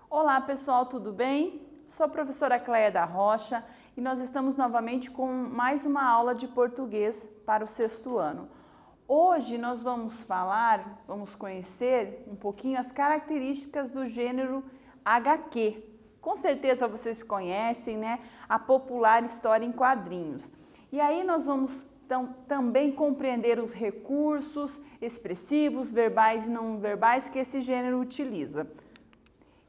Olá pessoal, tudo bem? Sou a professora Cléia da Rocha e nós estamos novamente com mais uma aula de português para o 6º ano. Hoje nós vamos conhecer um pouquinho as características do gênero HQ. Com certeza vocês conhecem, né, a popular história em quadrinhos. E aí nós vamos também compreender os recursos expressivos, verbais e não verbais que esse gênero utiliza.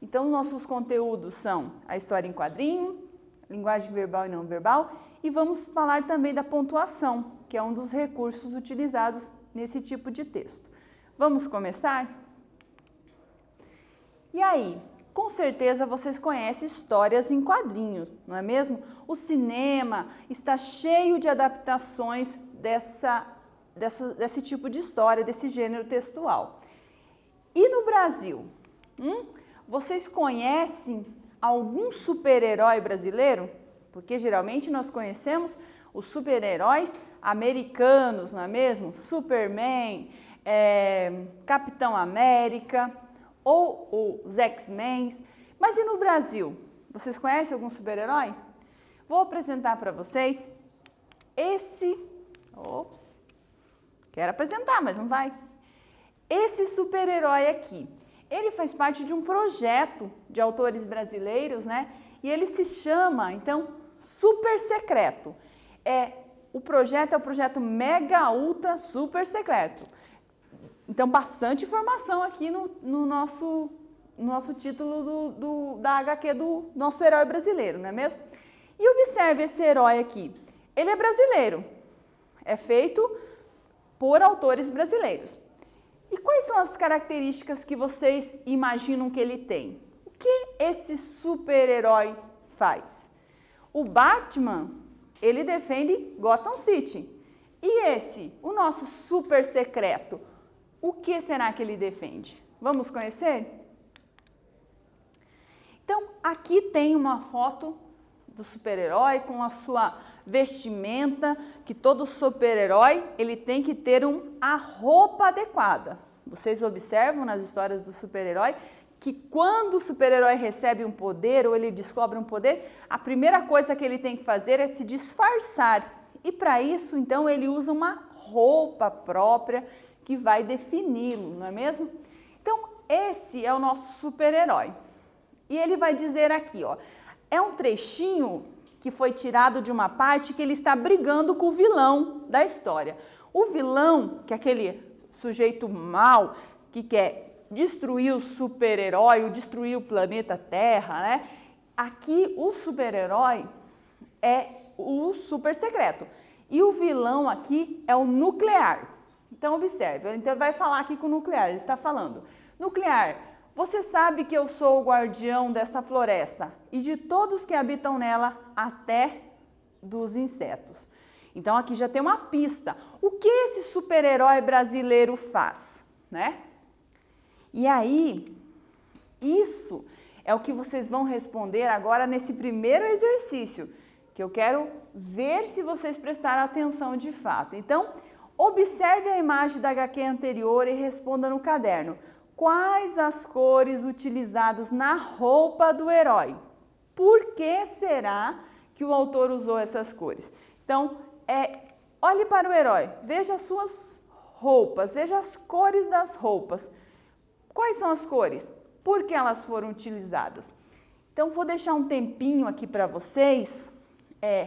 Então, nossos conteúdos são a história em quadrinho, linguagem verbal e não verbal, e vamos falar também da pontuação, que é um dos recursos utilizados nesse tipo de texto. Vamos começar? E aí, com certeza vocês conhecem histórias em quadrinhos, não é mesmo? O cinema está cheio de adaptações desse tipo de história, desse gênero textual. E no Brasil? Vocês conhecem algum super-herói brasileiro? Porque geralmente nós conhecemos os super-heróis americanos, não é mesmo? Superman, Capitão América ou os X-Men. Mas e no Brasil? Vocês conhecem algum super-herói? Vou apresentar para vocês esse... Quero apresentar, mas não vai. Esse super-herói aqui. Ele faz parte de um projeto de autores brasileiros, né? E ele se chama, então, Super Secreto. O projeto é o projeto Mega Ultra Super Secreto. Então, bastante informação aqui no nosso título da HQ do nosso herói brasileiro, não é mesmo? E observe esse herói aqui. Ele é brasileiro. É feito por autores brasileiros. E quais são as características que vocês imaginam que ele tem? O que esse super-herói faz? O Batman, ele defende Gotham City. E o nosso super secreto, o que será que ele defende? Vamos conhecer? Então, aqui tem uma foto do super-herói com a sua vestimenta, que todo super-herói ele tem que ter a roupa adequada. Vocês observam nas histórias do super-herói que quando o super-herói recebe um poder ou ele descobre um poder, a primeira coisa que ele tem que fazer é se disfarçar. E para isso, então, ele usa uma roupa própria que vai defini-lo, não é mesmo? Então, esse é o nosso super-herói. E ele vai dizer aqui, ó, é um trechinho que foi tirado de uma parte que ele está brigando com o vilão da história. O vilão, que é aquele sujeito mau, que quer destruir o super-herói, destruir o planeta Terra, né? Aqui o super-herói é o super secreto. E o vilão aqui é o nuclear. Então observe, ele vai falar aqui com o nuclear, ele está falando, nuclear, você sabe que eu sou o guardião desta floresta e de todos que habitam nela, até dos insetos. Então aqui já tem uma pista. O que esse super-herói brasileiro faz, né? E aí, isso é o que vocês vão responder agora nesse primeiro exercício, que eu quero ver se vocês prestaram atenção de fato. Então, observe a imagem da HQ anterior e responda no caderno. Quais as cores utilizadas na roupa do herói? Por que será que o autor usou essas cores? Então, olhe para o herói, veja as suas roupas, veja as cores das roupas. Quais são as cores? Por que elas foram utilizadas? Então, vou deixar um tempinho aqui para vocês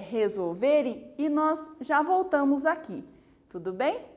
resolverem e nós já voltamos aqui. Tudo bem?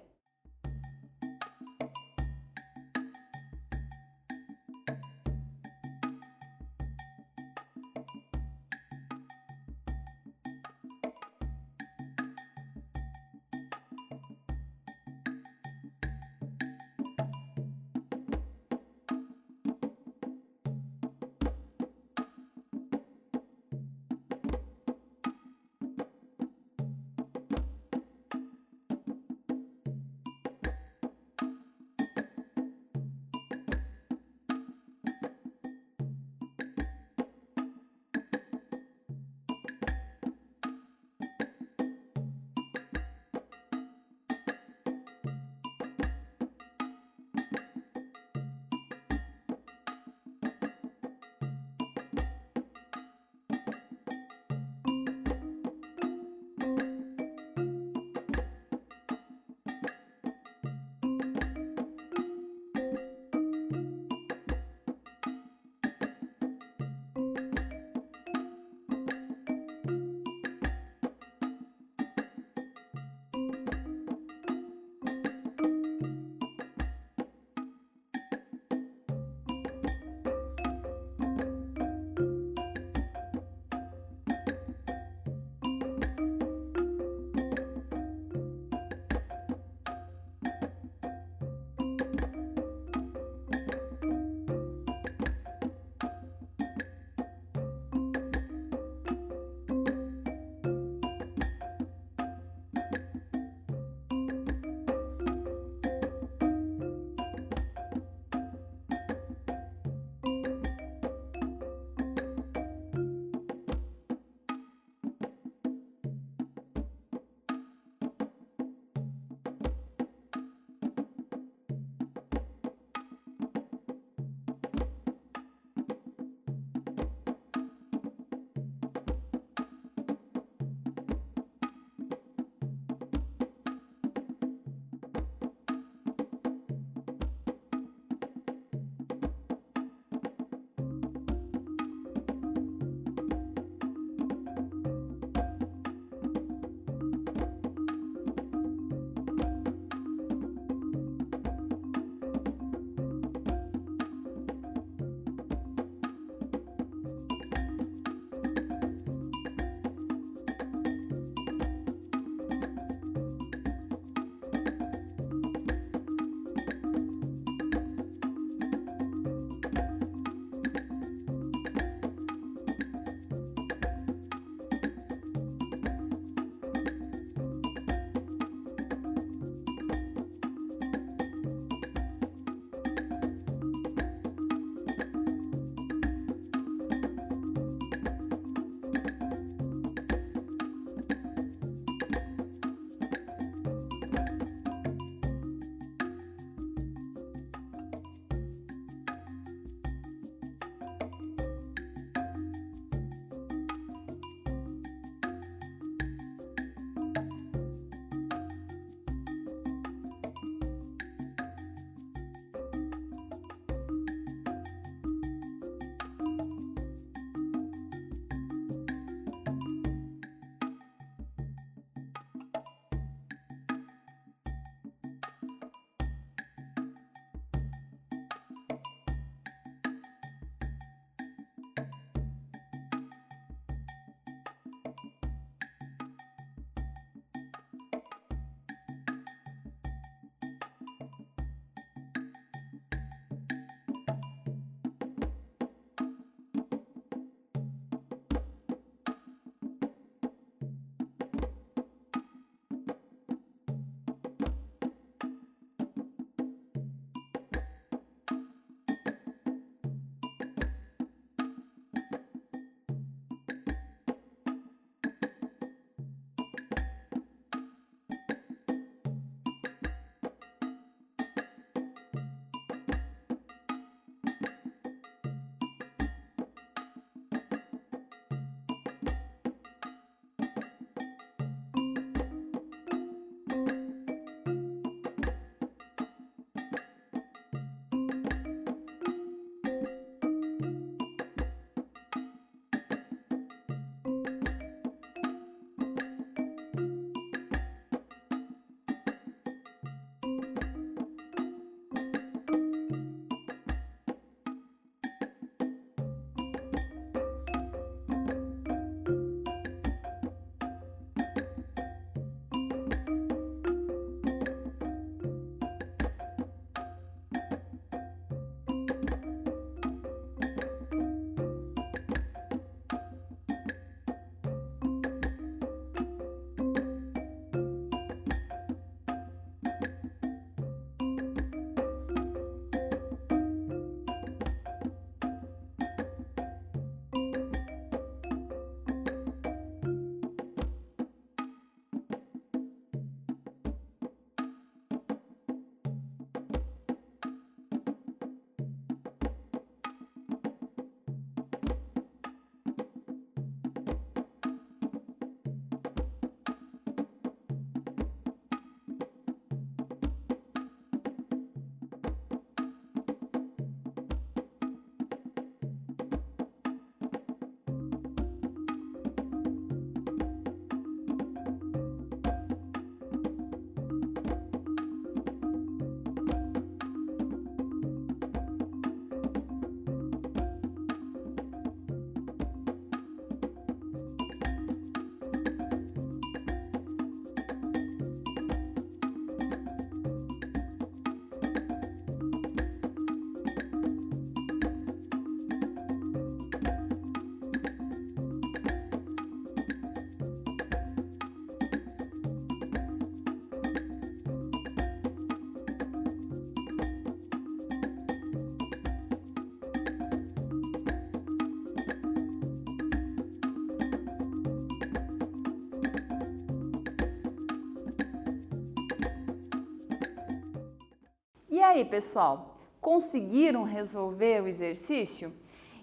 aí, pessoal, conseguiram resolver o exercício?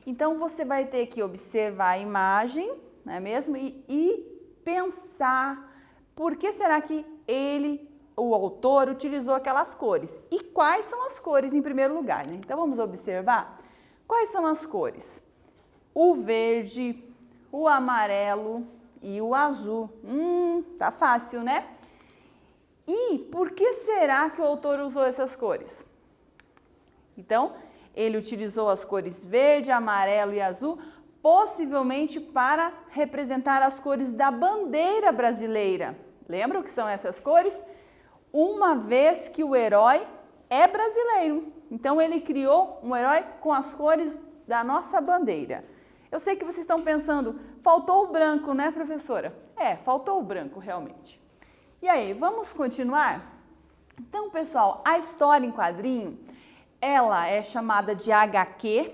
Então, você vai ter que observar a imagem, não é mesmo? E pensar por que será que o autor, utilizou aquelas cores. E quais são as cores em primeiro lugar, né? Então, vamos observar quais são as cores. O verde, o amarelo e o azul. Tá fácil, né? E por que será que o autor usou essas cores? Então, ele utilizou as cores verde, amarelo e azul, possivelmente para representar as cores da bandeira brasileira. Lembram o que são essas cores? Uma vez que o herói é brasileiro. Então, ele criou um herói com as cores da nossa bandeira. Eu sei que vocês estão pensando, faltou o branco, né, professora? Faltou o branco, realmente. E aí, vamos continuar? Então, pessoal, a história em quadrinho, ela é chamada de HQ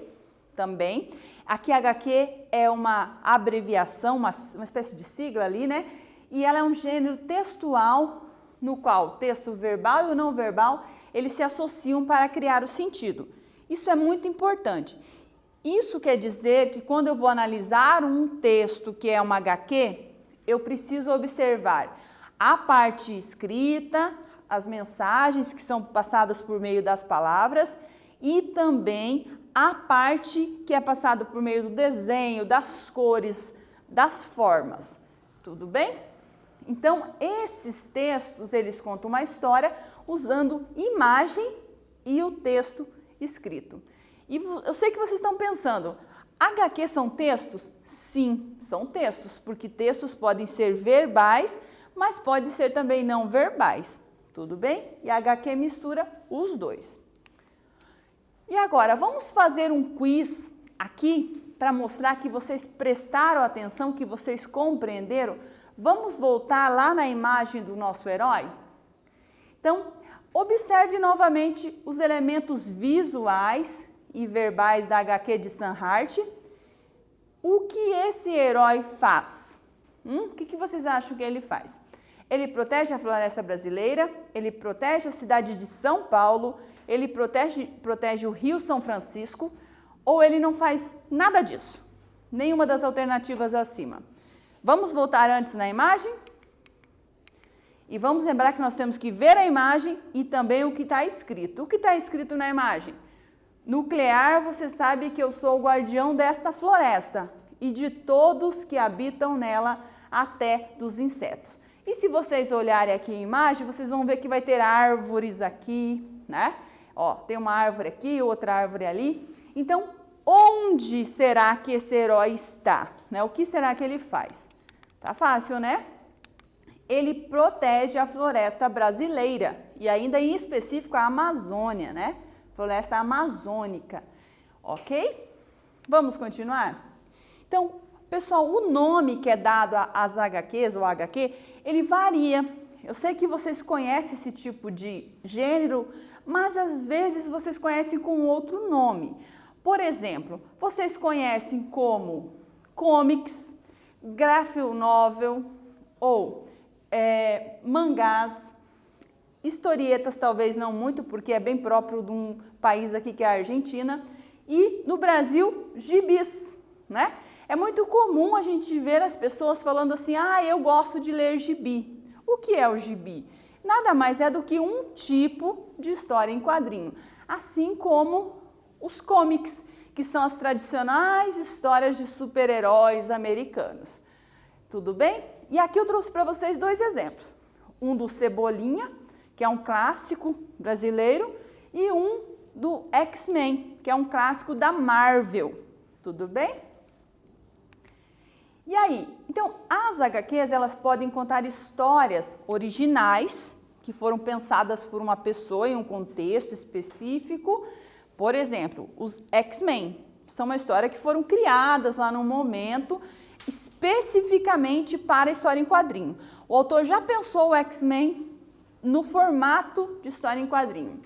também. Aqui, HQ é uma abreviação, uma espécie de sigla ali, né? E ela é um gênero textual no qual o texto verbal e o não verbal, eles se associam para criar o sentido. Isso é muito importante. Isso quer dizer que quando eu vou analisar um texto que é uma HQ, eu preciso observar a parte escrita, as mensagens que são passadas por meio das palavras e também a parte que é passada por meio do desenho, das cores, das formas. Tudo bem? Então, esses textos, eles contam uma história usando imagem e o texto escrito. E eu sei que vocês estão pensando, HQ são textos? Sim, são textos, porque textos podem ser verbais, mas podem ser também não verbais. Tudo bem? E a HQ mistura os dois. E agora, vamos fazer um quiz aqui para mostrar que vocês prestaram atenção, que vocês compreenderam. Vamos voltar lá na imagem do nosso herói? Então, observe novamente os elementos visuais e verbais da HQ de Sam Hart. O que esse herói faz? O que vocês acham que ele faz? Ele protege a floresta brasileira, ele protege a cidade de São Paulo, ele protege o Rio São Francisco, ou ele não faz nada disso? Nenhuma das alternativas acima. Vamos voltar antes na imagem? E vamos lembrar que nós temos que ver a imagem e também o que está escrito. O que está escrito na imagem? Nuclear, você sabe que eu sou o guardião desta floresta e de todos que habitam nela, até dos insetos. E se vocês olharem aqui a imagem, vocês vão ver que vai ter árvores aqui, né? Ó, tem uma árvore aqui, outra árvore ali. Então, onde será que esse herói está? Né? O que será que ele faz? Tá fácil, né? Ele protege a floresta brasileira e ainda em específico a Amazônia, né? Floresta amazônica, ok? Vamos continuar? Então, pessoal, o nome que é dado às HQs ou HQ, ele varia. Eu sei que vocês conhecem esse tipo de gênero, mas às vezes vocês conhecem com outro nome. Por exemplo, vocês conhecem como comics, graphic novel ou mangás, historietas talvez não muito, porque é bem próprio de um país aqui que é a Argentina, e no Brasil, gibis, né? É muito comum a gente ver as pessoas falando assim, eu gosto de ler gibi. O que é o gibi? Nada mais é do que um tipo de história em quadrinho, assim como os comics, que são as tradicionais histórias de super-heróis americanos. Tudo bem? E aqui eu trouxe para vocês dois exemplos. Um do Cebolinha, que é um clássico brasileiro, e um do X-Men, que é um clássico da Marvel. Tudo bem? E aí? Então, as HQs, elas podem contar histórias originais, que foram pensadas por uma pessoa em um contexto específico. Por exemplo, os X-Men são uma história que foram criadas lá no momento, especificamente para a história em quadrinho. O autor já pensou o X-Men no formato de história em quadrinho.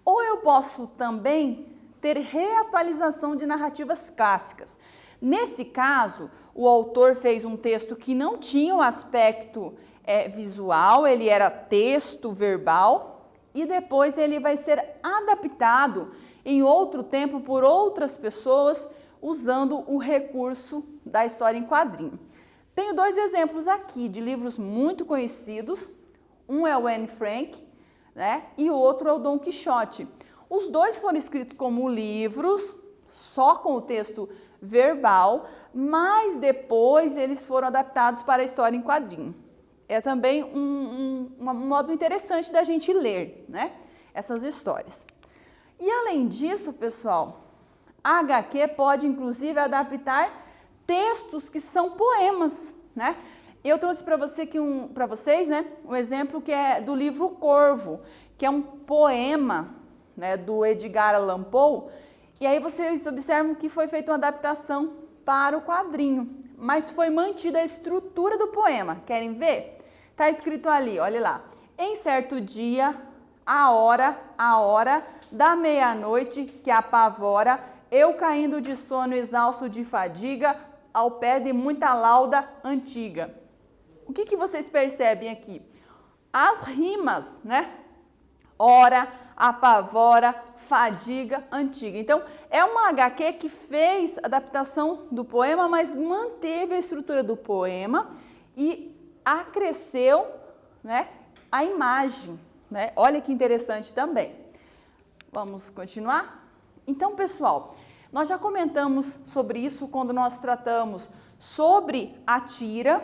Ou eu posso também ter reatualização de narrativas clássicas. Nesse caso, o autor fez um texto que não tinha um aspecto visual, ele era texto verbal, e depois ele vai ser adaptado em outro tempo por outras pessoas usando o recurso da história em quadrinho. Tenho dois exemplos aqui de livros muito conhecidos. Um é o Anne Frank, né? E o outro é o Dom Quixote. Os dois foram escritos como livros, só com o texto verbal, mas depois eles foram adaptados para a história em quadrinho. É também um modo interessante da gente ler, né? Essas histórias. E além disso, pessoal, a HQ pode inclusive adaptar textos que são poemas, né? Eu trouxe para vocês, né, um exemplo que é do livro Corvo, que é um poema, né, do Edgar Allan Poe. E aí vocês observam que foi feita uma adaptação para o quadrinho, mas foi mantida a estrutura do poema. Querem ver? Está escrito ali, olha lá. Em certo dia, a hora da meia-noite que apavora, eu caindo de sono exausto de fadiga, ao pé de muita lauda antiga. O que vocês percebem aqui? As rimas, né? Hora, apavora, fadiga, antiga. Então, é uma HQ que fez adaptação do poema, mas manteve a estrutura do poema e acresceu, né, a imagem, né? Olha que interessante também. Vamos continuar? Então, pessoal, nós já comentamos sobre isso quando nós tratamos sobre a tira.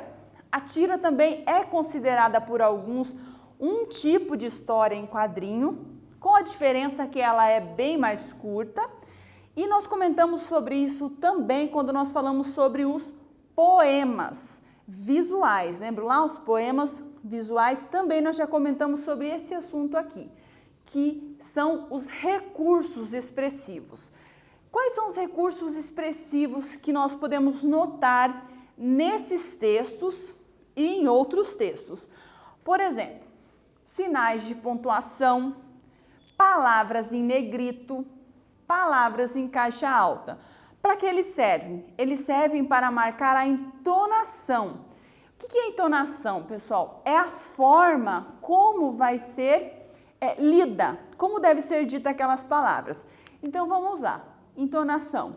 A tira também é considerada por alguns um tipo de história em quadrinho, com a diferença que ela é bem mais curta. E nós comentamos sobre isso também quando nós falamos sobre os poemas visuais. Lembra lá? Os poemas visuais também nós já comentamos sobre esse assunto aqui, que são os recursos expressivos. Quais são os recursos expressivos que nós podemos notar nesses textos e em outros textos? Por exemplo, sinais de pontuação, palavras em negrito, palavras em caixa alta. Para que eles servem? Eles servem para marcar a entonação. O que é entonação, pessoal? É a forma como vai ser lida, como deve ser dita aquelas palavras. Então vamos lá. Entonação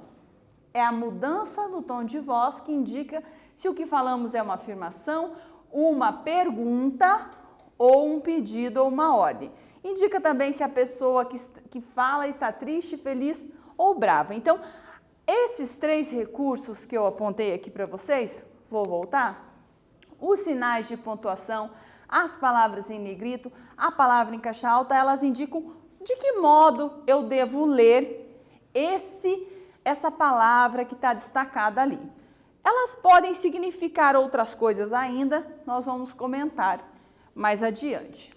é a mudança do tom de voz que indica se o que falamos é uma afirmação, uma pergunta ou um pedido ou uma ordem. Indica também se a pessoa que fala está triste, feliz ou brava. Então, esses três recursos que eu apontei aqui para vocês, vou voltar, os sinais de pontuação, as palavras em negrito, a palavra em caixa alta, elas indicam de que modo eu devo ler essa palavra que está destacada ali. Elas podem significar outras coisas ainda, nós vamos comentar mais adiante.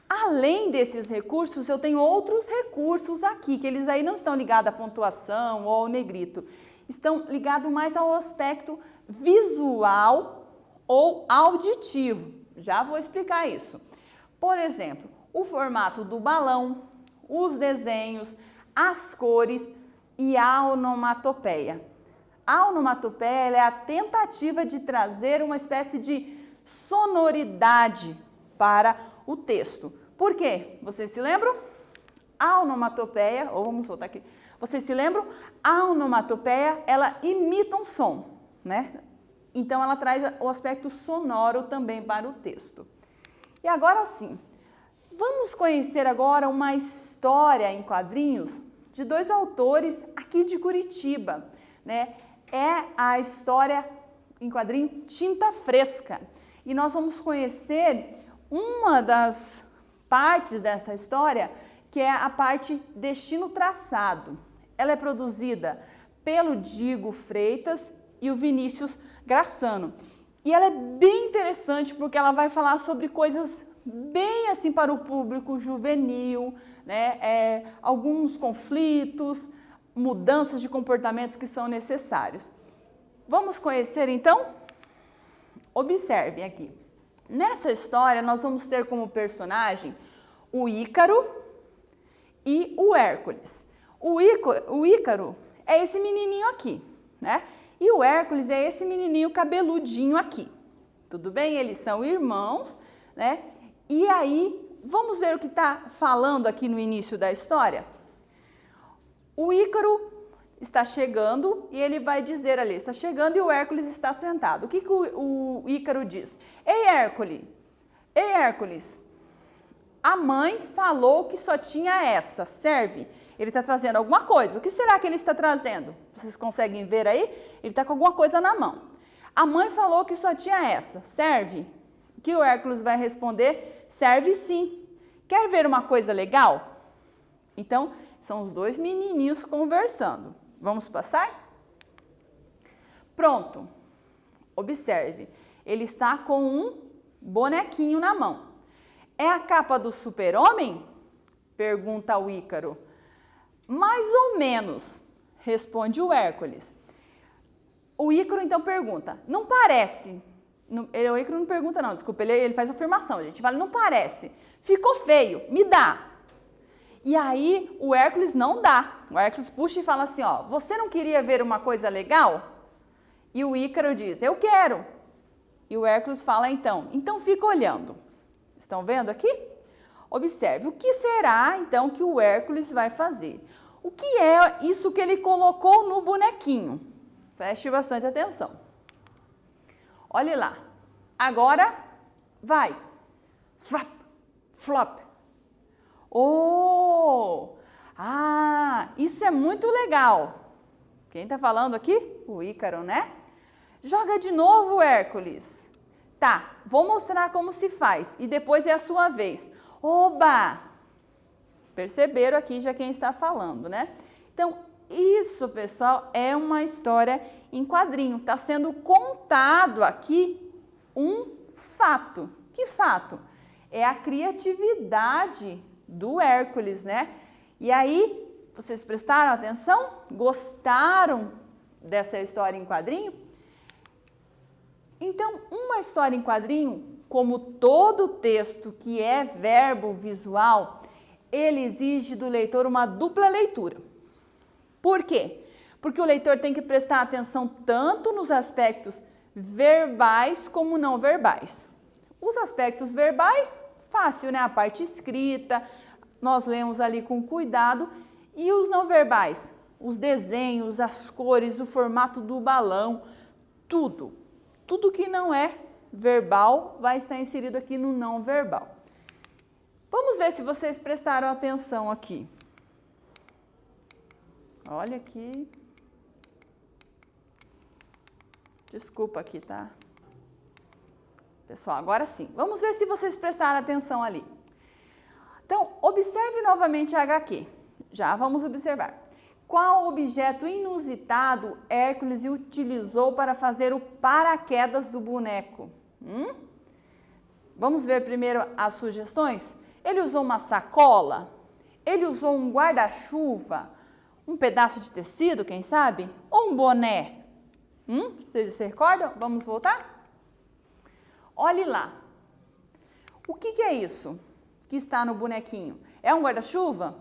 Além desses recursos, eu tenho outros recursos aqui, que eles aí não estão ligados à pontuação ou ao negrito. Estão ligados mais ao aspecto visual ou auditivo. Já vou explicar isso. Por exemplo, o formato do balão, os desenhos, as cores e a onomatopeia. A onomatopeia é a tentativa de trazer uma espécie de sonoridade para o texto. Por quê? Vocês se lembram? A onomatopeia, ou vamos voltar aqui. Vocês se lembram? A onomatopeia, ela imita um som, né? Então, ela traz o aspecto sonoro também para o texto. E agora sim, vamos conhecer agora uma história em quadrinhos de dois autores aqui de Curitiba, né? É a história em quadrinho Tinta Fresca. E nós vamos conhecer uma das partes dessa história, que é a parte Destino Traçado. Ela é produzida pelo Digo Freitas e o Vinícius Graçano. E ela é bem interessante porque ela vai falar sobre coisas bem assim para o público juvenil, né? Alguns conflitos, mudanças de comportamentos que são necessários. Vamos conhecer então? Observem aqui. Nessa história nós vamos ter como personagem o Ícaro e o Hércules. O Ícaro é esse menininho aqui, né? E o Hércules é esse menininho cabeludinho aqui. Tudo bem? Eles são irmãos, né? E aí, Vamos ver o que está falando aqui no início da história? O Ícaro está chegando e ele vai dizer ali, está chegando e o Hércules está sentado. O que o Ícaro diz? Ei, Hércules, a mãe falou que só tinha essa, serve? Ele está trazendo alguma coisa. O que será que ele está trazendo? Vocês conseguem ver aí? Ele está com alguma coisa na mão. A mãe falou que só tinha essa, serve? O que o Hércules vai responder? Serve sim. Quer ver uma coisa legal? Então, são os dois menininhos conversando. Vamos passar? Pronto. Observe. Ele está com um bonequinho na mão. É a capa do super-homem? Pergunta o Ícaro. Mais ou menos, responde o Hércules. O Ícaro então pergunta, não parece? O Ícaro não pergunta não, desculpa, ele faz afirmação, a gente fala, não parece. Ficou feio, me dá. E aí o Hércules não dá. O Hércules puxa e fala assim, ó, você não queria ver uma coisa legal? E o Ícaro diz, eu quero. E o Hércules fala então fica olhando. Estão vendo aqui? Observe, o que será então que o Hércules vai fazer? O que é isso que ele colocou no bonequinho? Preste bastante atenção. Olhe lá. Agora, vai. Flop, flop. Oh! Ah, isso é muito legal. Quem está falando aqui? O Ícaro, né? Joga de novo, Hércules. Tá, vou mostrar como se faz e depois é a sua vez. Oba! Perceberam aqui já quem está falando, né? Então, isso, pessoal, é uma história em quadrinho. Está sendo contado aqui um fato. Que fato? É a criatividade do Hércules, né? E aí, vocês prestaram atenção? Gostaram dessa história em quadrinho? Então, uma história em quadrinho, como todo texto que é verbo visual, ele exige do leitor uma dupla leitura. Por quê? Porque o leitor tem que prestar atenção tanto nos aspectos verbais como não verbais. Os aspectos verbais, fácil, né? A parte escrita, nós lemos ali com cuidado. E os não verbais? Os desenhos, as cores, o formato do balão, tudo. Tudo que não é verbal vai estar inserido aqui no não verbal. Vamos ver se vocês prestaram atenção aqui. Olha aqui. Desculpa aqui, tá? Pessoal, agora sim. Vamos ver se vocês prestaram atenção ali. Então, observe novamente a HQ. Já vamos observar. Qual objeto inusitado Hércules utilizou para fazer o paraquedas do boneco? Vamos ver primeiro as sugestões? Ele usou uma sacola? Ele usou um guarda-chuva? Um pedaço de tecido, quem sabe? Ou um boné? Vocês se recordam? Vamos voltar? Olhe lá. O que é isso que está no bonequinho? É um guarda-chuva?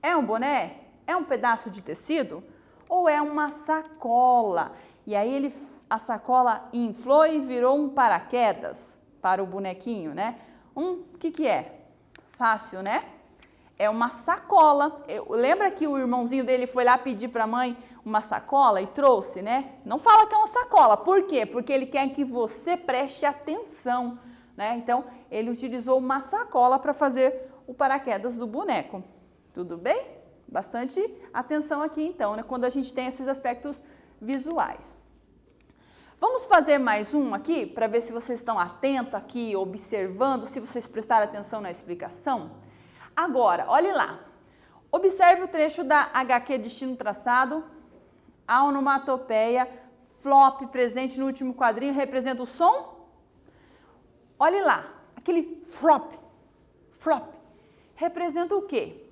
É um boné? É um pedaço de tecido? Ou é uma sacola? E aí a sacola inflou e virou um paraquedas para o bonequinho, né? O que é? Fácil, né? É uma sacola. Lembra que o irmãozinho dele foi lá pedir para a mãe uma sacola e trouxe, né? Não fala que é uma sacola. Por quê? Porque ele quer que você preste atenção, né? Então, ele utilizou uma sacola para fazer o paraquedas do boneco. Tudo bem? Bastante atenção aqui, então, né? Quando a gente tem esses aspectos visuais. Vamos fazer mais um aqui, para ver se vocês estão atentos aqui, observando, se vocês prestaram atenção na explicação. Agora, olhe lá. Observe o trecho da HQ Destino Traçado. A onomatopeia flop presente no último quadrinho representa o som? Olhe lá, aquele flop, representa o quê?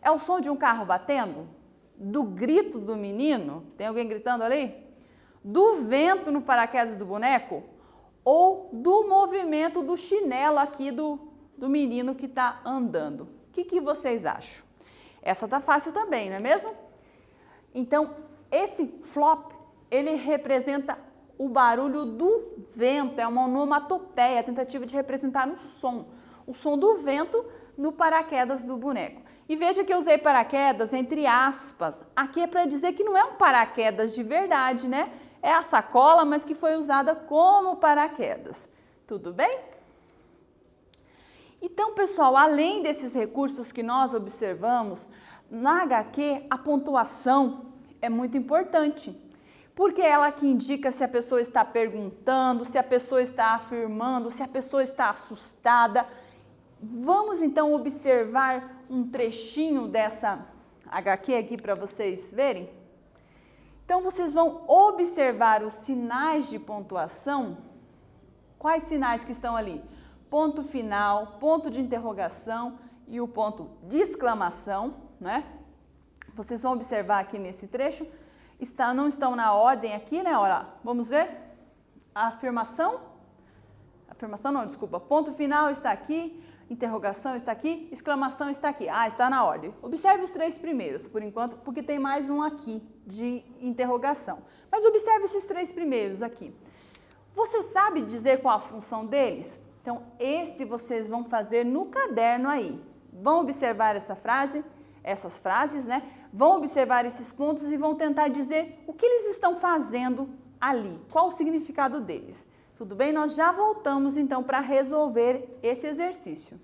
É o som de um carro batendo? Do grito do menino? Tem alguém gritando ali? Do vento no paraquedas do boneco? Ou do movimento do chinelo aqui do menino que está andando? O que vocês acham? Essa tá fácil também, não é mesmo? Então, esse flop, ele representa o barulho do vento, é uma onomatopeia, a tentativa de representar um som. o som do vento no paraquedas do boneco. E veja que eu usei paraquedas entre aspas. Aqui é para dizer que não é um paraquedas de verdade, né? É a sacola, mas que foi usada como paraquedas. Tudo bem? Então, pessoal, além desses recursos que nós observamos, na HQ a pontuação é muito importante. Porque é ela que indica se a pessoa está perguntando, se a pessoa está afirmando, se a pessoa está assustada. Vamos então observar um trechinho dessa HQ aqui para vocês verem? Então vocês vão observar os sinais de pontuação. Quais sinais que estão ali? Ponto final, ponto de interrogação e o ponto de exclamação, né? Vocês vão observar aqui nesse trecho. Não estão na ordem aqui, né? Olha, vamos ver? A afirmação não, desculpa. Ponto final está aqui, interrogação está aqui, exclamação está aqui. Ah, está na ordem. Observe os 3 primeiros, por enquanto, porque tem mais um aqui de interrogação. Mas observe esses 3 primeiros aqui. Você sabe dizer qual a função deles? Então, esse vocês vão fazer no caderno aí. Vão observar essas frases, né? Vão observar esses pontos e vão tentar dizer o que eles estão fazendo ali, qual o significado deles. Tudo bem? Nós já voltamos então para resolver esse exercício.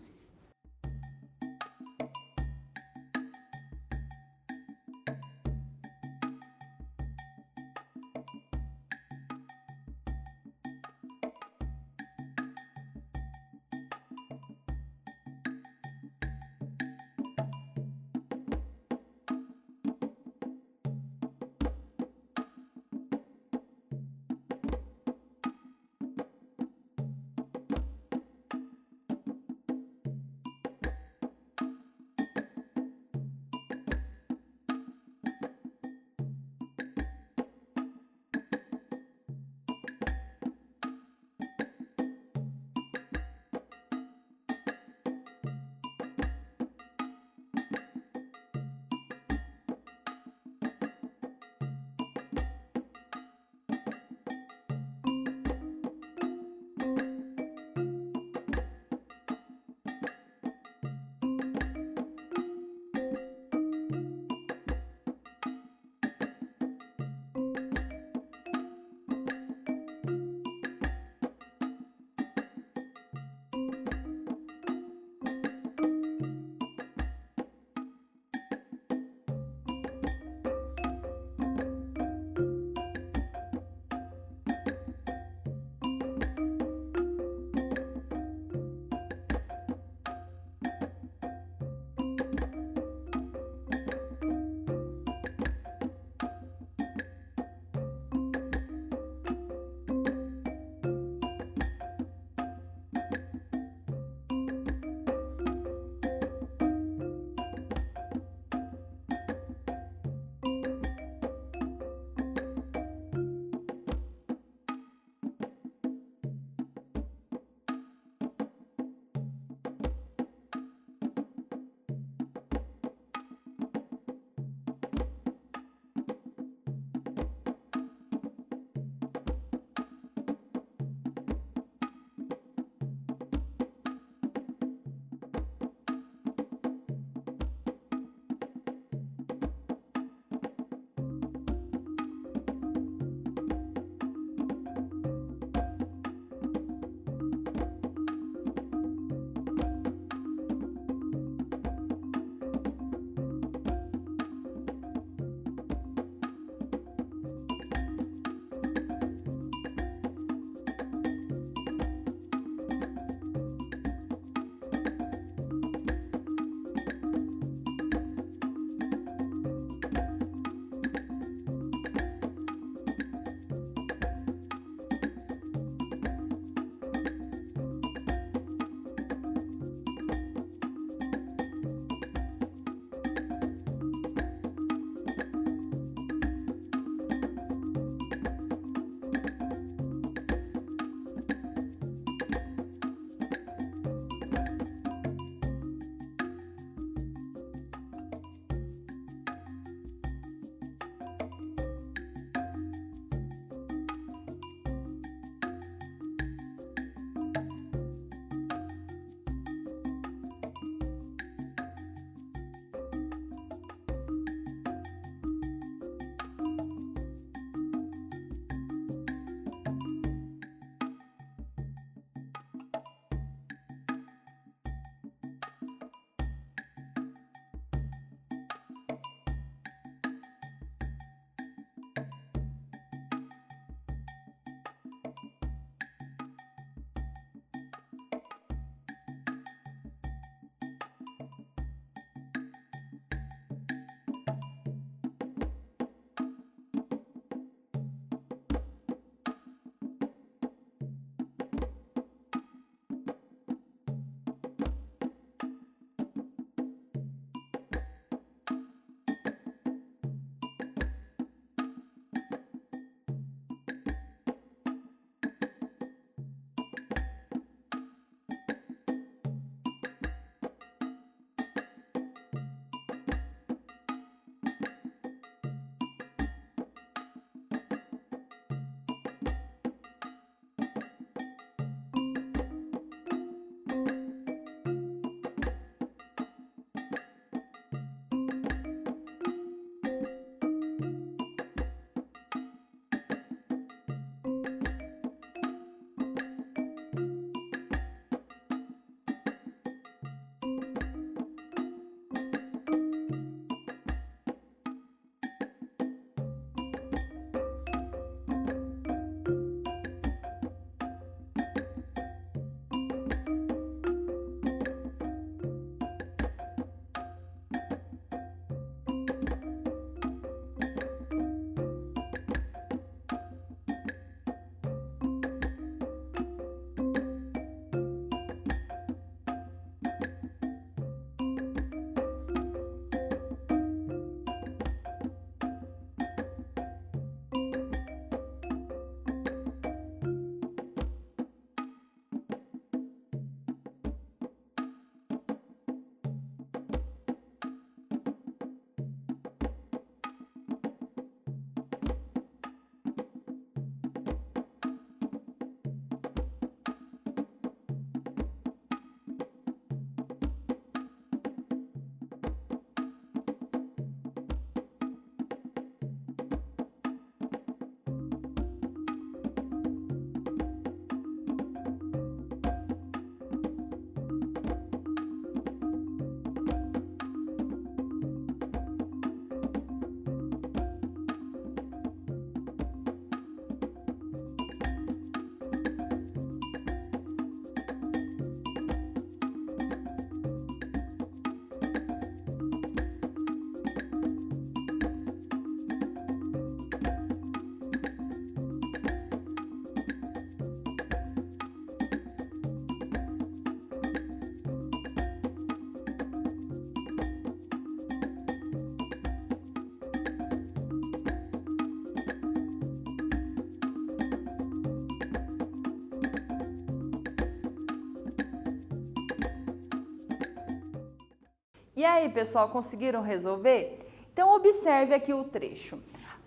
E aí, pessoal, conseguiram resolver? Então, observe aqui o trecho.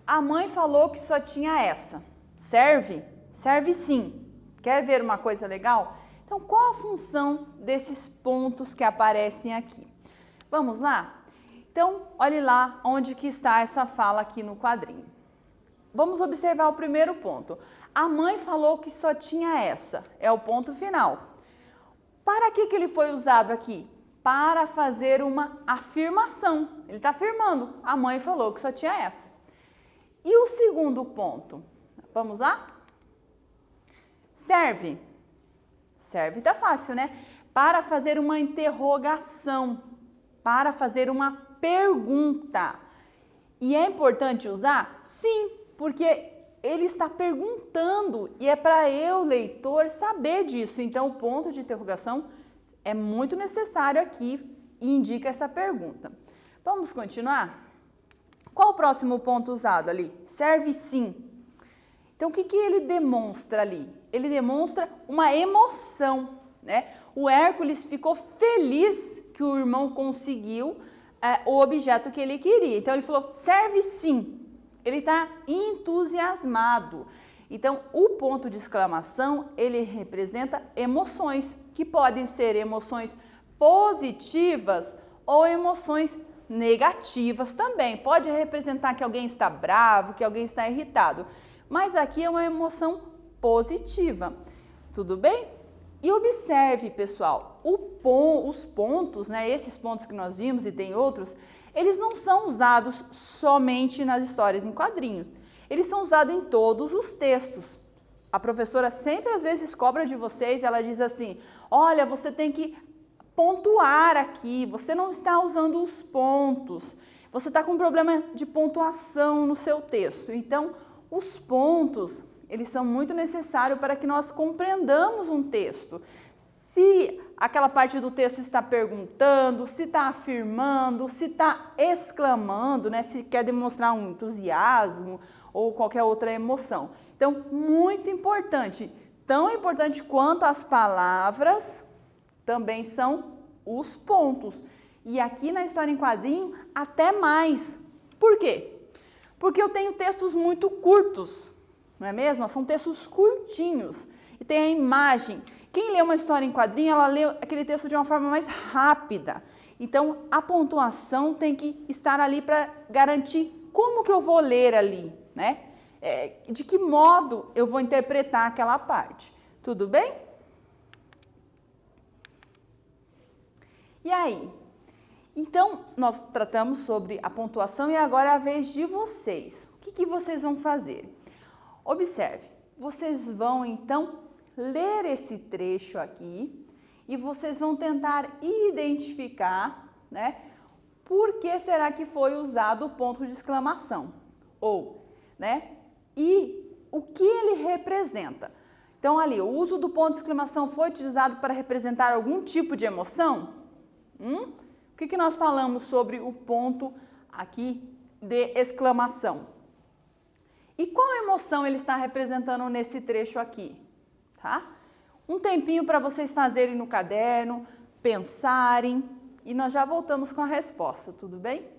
A mãe falou que só tinha essa. Serve? Serve sim. Quer ver uma coisa legal? Então, qual a função desses pontos que aparecem aqui? Vamos lá? Então, olhe lá onde que está essa fala aqui no quadrinho. Vamos observar o primeiro ponto. A mãe falou que só tinha essa. É o ponto final. Para que ele foi usado aqui? Para fazer uma afirmação. Ele está afirmando. A mãe falou que só tinha essa. E o segundo ponto? Vamos lá? Serve. Serve tá fácil, né? Para fazer uma interrogação. Para fazer uma pergunta. E é importante usar? Sim, porque ele está perguntando e é para eu, leitor, saber disso. Então, o ponto de interrogação é muito necessário aqui e indica essa pergunta. Vamos continuar? Qual o próximo ponto usado ali? Serve sim. Então, o que ele demonstra ali? Ele demonstra uma emoção, né? O Hércules ficou feliz que o irmão conseguiu o objeto que ele queria. Então, ele falou, serve sim. Ele está entusiasmado. Então, o ponto de exclamação, ele representa emoções, que podem ser emoções positivas ou emoções negativas também. Pode representar que alguém está bravo, que alguém está irritado. Mas aqui é uma emoção positiva. Tudo bem? E observe, pessoal, os pontos, né, esses pontos que nós vimos e tem outros, eles não são usados somente nas histórias em quadrinhos. Eles são usados em todos os textos. A professora sempre às vezes cobra de vocês, ela diz assim, olha, você tem que pontuar aqui, você não está usando os pontos, você está com problema de pontuação no seu texto. Então, os pontos, eles são muito necessários para que nós compreendamos um texto. Se aquela parte do texto está perguntando, se está afirmando, se está exclamando, né? Se quer demonstrar um entusiasmo ou qualquer outra emoção. Então, muito importante, tão importante quanto as palavras, também são os pontos. E aqui na história em quadrinho, até mais. Por quê? Porque eu tenho textos muito curtos, não é mesmo? São textos curtinhos. E tem a imagem. Quem lê uma história em quadrinho, ela lê aquele texto de uma forma mais rápida. Então, a pontuação tem que estar ali para garantir como que eu vou ler ali, né? De que modo eu vou interpretar aquela parte. Tudo bem? E aí? Então, nós tratamos sobre a pontuação e agora é a vez de vocês. O que vocês vão fazer? Observe, vocês vão então ler esse trecho aqui e vocês vão tentar identificar, né, por que será que foi usado o ponto de exclamação, ou, né, e o que ele representa. Então, ali, o uso do ponto de exclamação foi utilizado para representar algum tipo de emoção? O que nós falamos sobre o ponto aqui de exclamação? E qual emoção ele está representando nesse trecho aqui? Tá? Um tempinho para vocês fazerem no caderno, pensarem, e nós já voltamos com a resposta, tudo bem?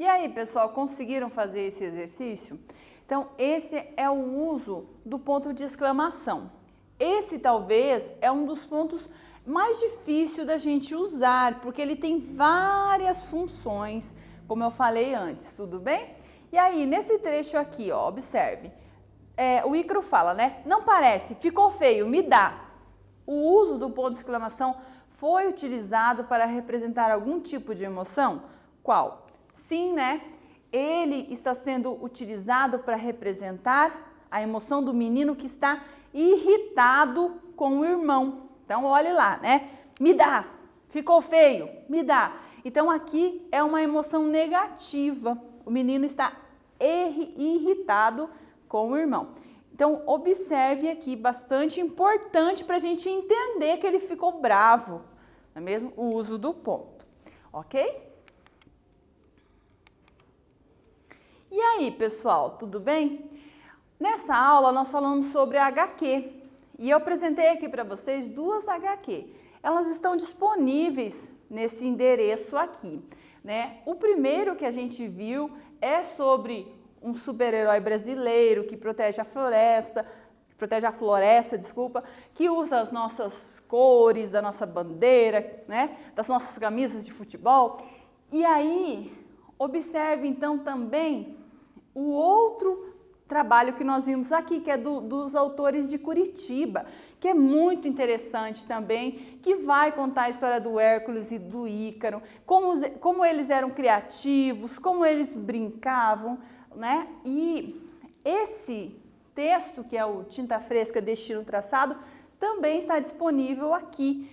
E aí, pessoal, conseguiram fazer esse exercício? Então, esse é o uso do ponto de exclamação. Esse talvez é um dos pontos mais difíceis da gente usar, porque ele tem várias funções, como eu falei antes, tudo bem? E aí, nesse trecho aqui, ó, observe, o Ícaro fala, né? Não parece, ficou feio, me dá. O uso do ponto de exclamação foi utilizado para representar algum tipo de emoção? Qual? Sim, né? Ele está sendo utilizado para representar a emoção do menino que está irritado com o irmão. Então, olhe lá, né? Me dá, ficou feio, me dá. Então, aqui é uma emoção negativa. O menino está irritado com o irmão. Então, observe aqui, bastante importante para a gente entender que ele ficou bravo, não é mesmo? O uso do ponto, ok? E aí, pessoal, tudo bem? Nessa aula, nós falamos sobre a HQ e eu apresentei aqui para vocês duas HQ. Elas estão disponíveis nesse endereço aqui, né? O primeiro que a gente viu é sobre um super-herói brasileiro que protege a floresta, que usa as nossas cores da nossa bandeira, né? Das nossas camisas de futebol. E aí, observe então também o outro trabalho que nós vimos aqui, que é dos autores de Curitiba, que é muito interessante também, que vai contar a história do Hércules e do Ícaro, como eles eram criativos, como eles brincavam, né? E esse texto, que é o Tinta Fresca, Destino Traçado, também está disponível aqui.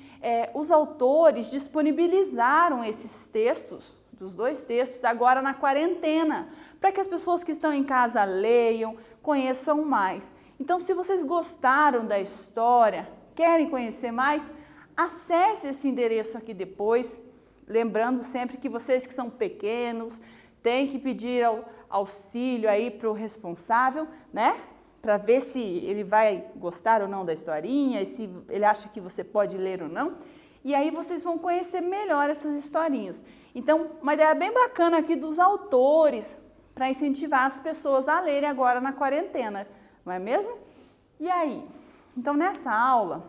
Os autores disponibilizaram esses textos, dos dois textos, agora na quarentena, para que as pessoas que estão em casa leiam, conheçam mais. Então, se vocês gostaram da história, querem conhecer mais, acesse esse endereço aqui depois, lembrando sempre que vocês que são pequenos, têm que pedir auxílio aí para o responsável, né? Para ver se ele vai gostar ou não da historinha, e se ele acha que você pode ler ou não. E aí vocês vão conhecer melhor essas historinhas. Então, uma ideia bem bacana aqui dos autores para incentivar as pessoas a lerem agora na quarentena, não é mesmo? E aí? Então, nessa aula,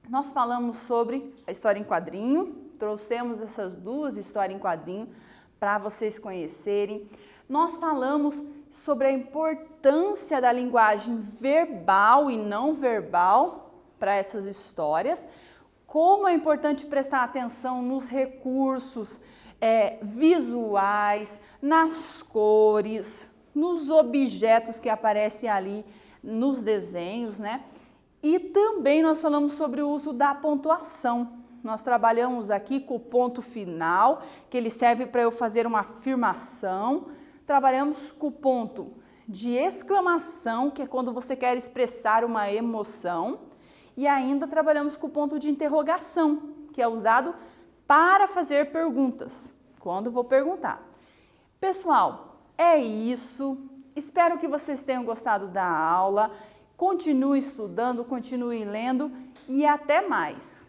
nós falamos sobre a história em quadrinho, trouxemos essas duas histórias em quadrinho para vocês conhecerem. Nós falamos sobre a importância da linguagem verbal e não verbal para essas histórias, como é importante prestar atenção nos recursos visuais, nas cores, nos objetos que aparecem ali nos desenhos, né? E também nós falamos sobre o uso da pontuação. Nós trabalhamos aqui com o ponto final, que ele serve para eu fazer uma afirmação. Trabalhamos com o ponto de exclamação, que é quando você quer expressar uma emoção. E ainda trabalhamos com o ponto de interrogação, que é usado para fazer perguntas, quando vou perguntar. Pessoal, é isso. Espero que vocês tenham gostado da aula. Continue estudando, continue lendo e até mais.